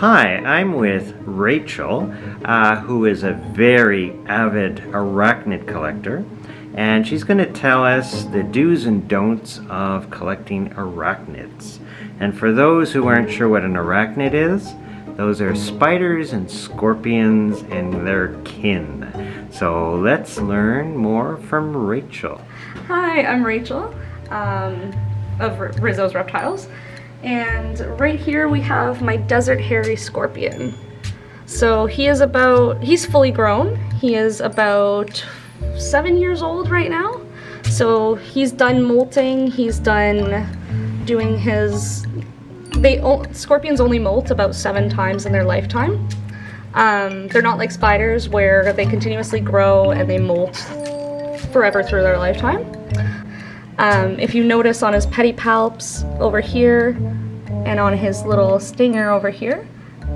Hi, I'm with Rachel, who is a very avid arachnid collector, and she's going to tell us the do's and don'ts of collecting arachnids. And for those who aren't sure what an arachnid is, those are spiders and scorpions and their kin. So let's learn more from Rachel. Hi, I'm Rachel of Rizzo's Reptiles. And right here we have my desert hairy scorpion. So he's fully grown. He is about 7 years old right now. So he's done molting, he's done doing his, scorpions only molt about 7 times in their lifetime. They're not like spiders where they continuously grow and they molt forever through their lifetime. If you notice on his pedipalps over here and on his little stinger over here,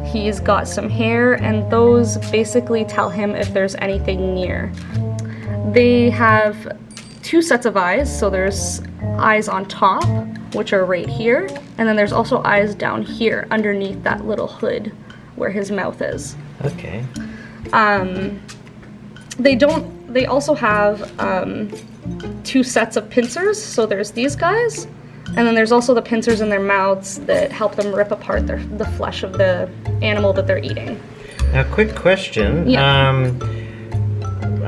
he's got some hair, and those basically tell him if there's anything near. They have 2 sets of eyes, so there's eyes on top, which are right here, and then there's also eyes down here underneath that little hood where his mouth is. Okay. They also have 2 sets of pincers, so there's these guys, and then there's also the pincers in their mouths that help them rip apart the flesh of the animal that they're eating. Now, quick question. Yeah.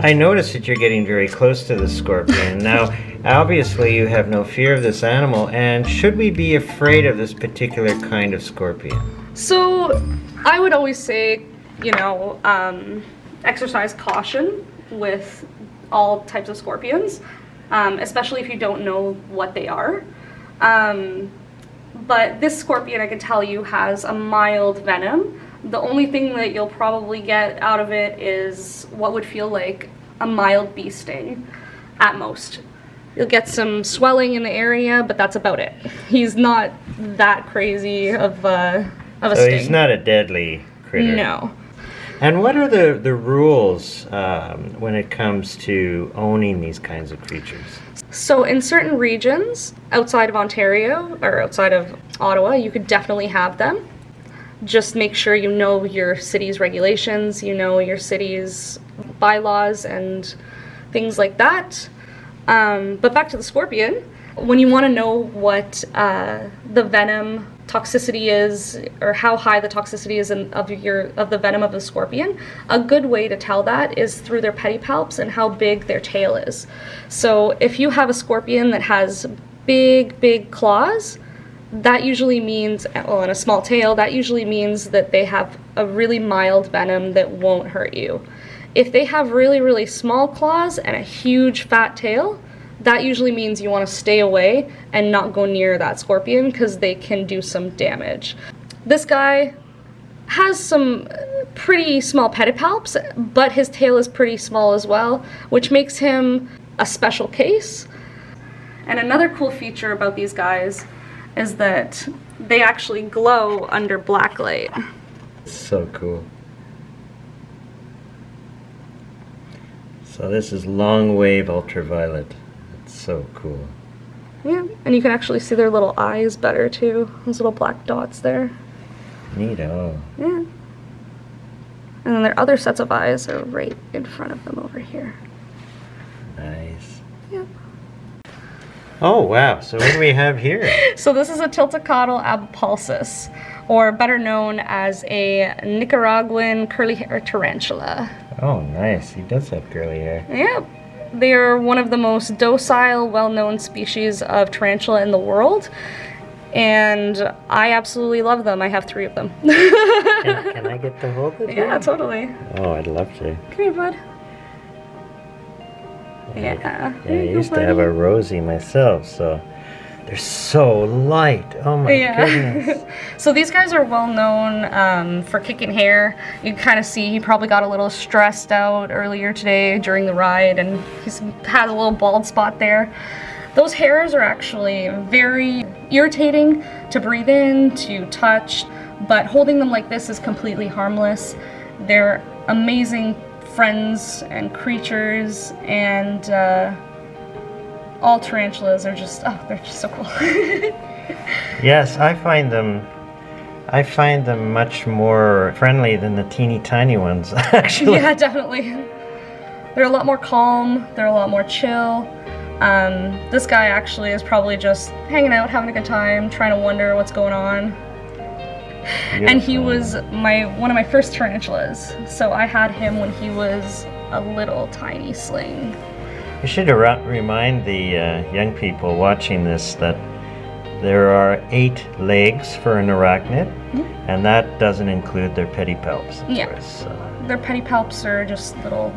I noticed that you're getting very close to the scorpion. Now, obviously you have no fear of this animal, and should we be afraid of this particular kind of scorpion? So, I would always say, exercise caution with all types of scorpions, especially if you don't know what they are. But this scorpion, I can tell you, has a mild venom. The only thing that you'll probably get out of it is what would feel like a mild bee sting, at most. You'll get some swelling in the area, but that's about it. He's not that crazy of a So sting. he's not a deadly critter? No. And what are the rules when it comes to owning these kinds of creatures? So in certain regions outside of Ontario or outside of Ottawa, you could definitely have them. Just make sure you know your city's regulations, you know your city's bylaws and things like that. But back to the scorpion, when you want to know what the venom toxicity is, or how high the toxicity is of the venom of the scorpion, a good way to tell that is through their pedipalps and how big their tail is. So if you have a scorpion that has big claws, that usually means, well, and a small tail, that usually means that they have a really mild venom that won't hurt you. If they have really small claws and a huge fat tail, that usually means you want to stay away and not go near that scorpion because they can do some damage. This guy has some pretty small pedipalps, but his tail is pretty small as well, which makes him a special case. And another cool feature about these guys is that they actually glow under black light. So cool. So this is long wave ultraviolet. It's so cool. Yeah, and you can actually see their little eyes better too. Those little black dots there. Neato. Yeah. And then their other sets of eyes are right in front of them over here. Nice. Yeah. Oh, wow. So what do we have here? So this is a Tilticatl abpulsus, or better known as a Nicaraguan curly hair tarantula. Oh, nice. He does have curly hair. Yeah. They are one of the most docile, well-known species of tarantula in the world, and I absolutely love them. I have 3 of them. Can I get to hold it? Yeah, totally. Oh, I'd love to. Come here, bud. Yeah. I used to have a Rosie myself, so they're so light. Oh my goodness. So these guys are well known for kicking hair. You can kind of see he probably got a little stressed out earlier today during the ride, and he's had a little bald spot there. Those hairs are actually very irritating to breathe in, to touch, but holding them like this is completely harmless. They're amazing friends and creatures, and all tarantulas are just, oh, they're just so cool. Yes, I find them I find them much more friendly than the teeny tiny ones, actually. Yeah, definitely. They're a lot more calm, they're a lot more chill. This guy actually is probably just hanging out, having a good time, trying to wonder what's going on. Beautiful. And he was one of my first tarantulas, so I had him when he was a little tiny sling. You should remind the young people watching this that there are 8 legs for an arachnid, and that doesn't include their pedipalps. Of Yeah. course. Their pedipalps are just little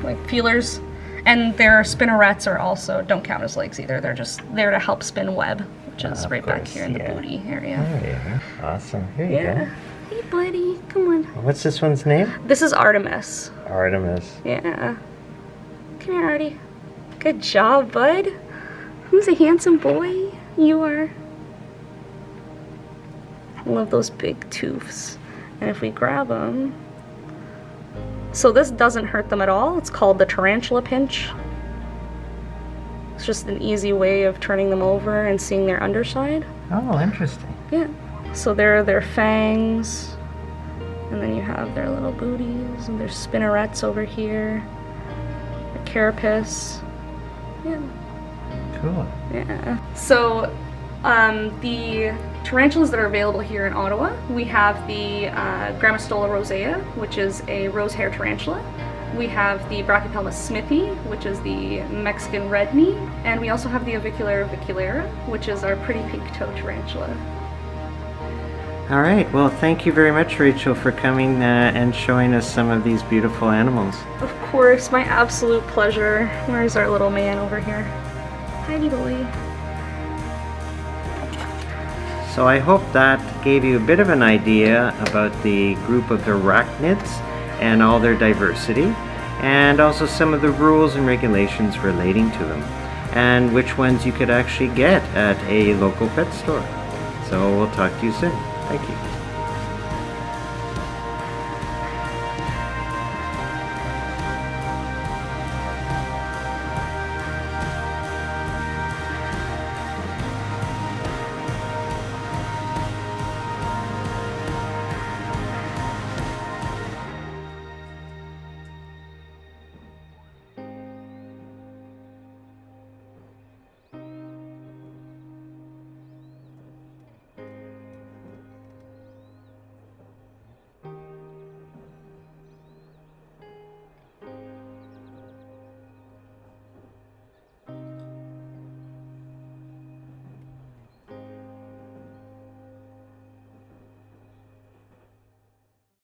like feelers, and their spinnerets are also don't count as legs either. They're just there to help spin web, which is right back here in the booty area. There you go. Awesome. Here you go. Hey, buddy, come on. What's this one's name? This is Artemis. Artemis. Yeah. Come here, Artie. Good job, bud. Who's a handsome boy? You are. I love those big tooths. And if we grab them... So this doesn't hurt them at all. It's called the tarantula pinch. It's just an easy way of turning them over and seeing their underside. Oh, interesting. Yeah. So there are their fangs. And then you have their little booties and their spinnerets over here. Their carapace. Yeah. Cool. Yeah. So, the tarantulas that are available here in Ottawa, we have the Grammostola rosea, which is a rose hair tarantula. We have the Brachypelma smithi, which is the Mexican red knee, and we also have the Avicularia aviculera, which is our pretty pink toe tarantula. All right. Well, thank you very much, Rachel, for coming and showing us some of these beautiful animals. Of course, my absolute pleasure. Where's our little man over here? Tiny boy. So I hope that gave you a bit of an idea about the group of arachnids and all their diversity, and also some of the rules and regulations relating to them, and which ones you could actually get at a local pet store. So we'll talk to you soon. Thank you.